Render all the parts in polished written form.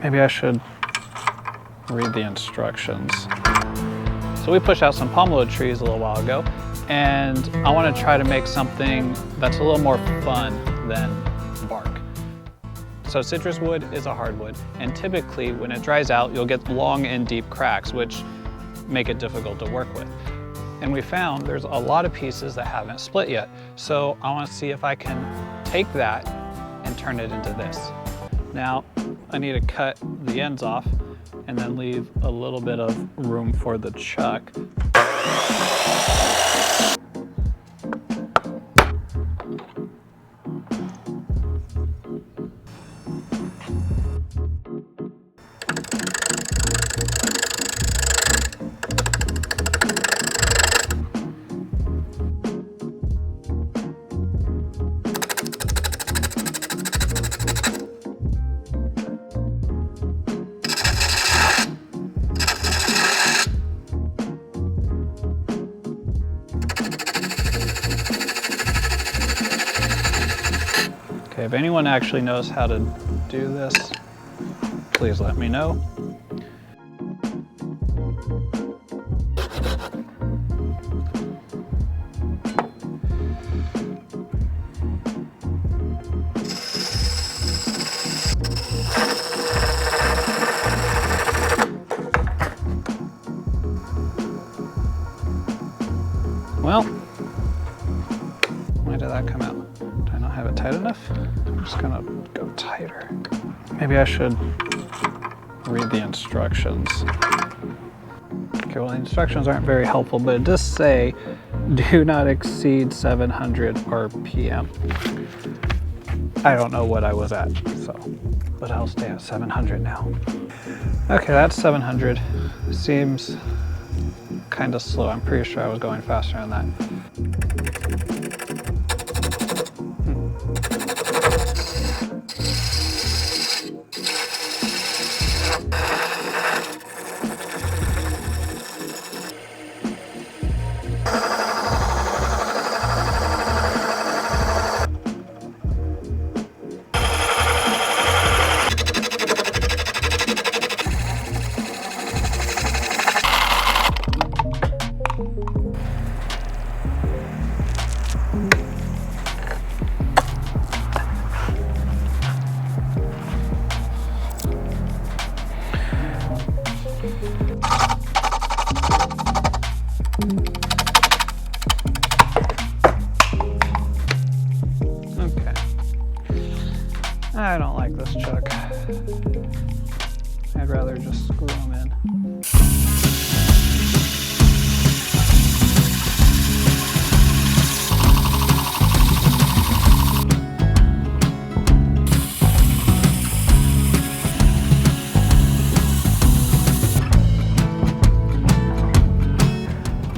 Maybe I should read the instructions. So we pushed out some Pummelo trees a little while ago, and I want to try to make something that's a little more fun than bark. So citrus wood is a hardwood, and typically when it dries out, you'll get long and deep cracks, which make it difficult to work with. And we found there's a lot of pieces that haven't split yet. So I want to see if I can take that and turn it into this. Now, I need to cut the ends off and then leave a little bit of room for the chuck. Okay, if anyone actually knows how to do this, please let me know. Well, why did that come out? Do I not have it tight enough? I'm just gonna go tighter. Maybe I should read the instructions. Okay, well, the instructions aren't very helpful, but it does say do not exceed 700 RPM. I don't know what I was at, so, but I'll stay at 700 now. Okay, that's 700. Seems kind of slow. I'm pretty sure I was going faster than that. Okay. I don't like this chuck. I'd rather just screw them in.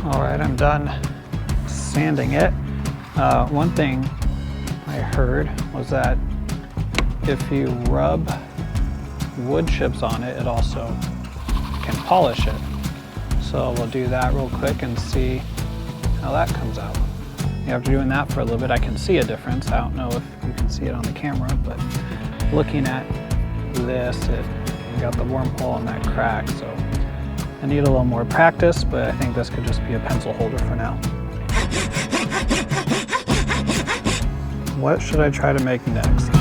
All right, I'm done sanding it. One thing I heard was that if you rub wood chips on it, it also can polish it. So we'll do that real quick and see how that comes out. After doing that for a little bit, I can see a difference. I don't know if you can see it on the camera, but looking at this, it got the wormhole and that crack. So I need a little more practice, but I think this could just be a pencil holder for now. What should I try to make next?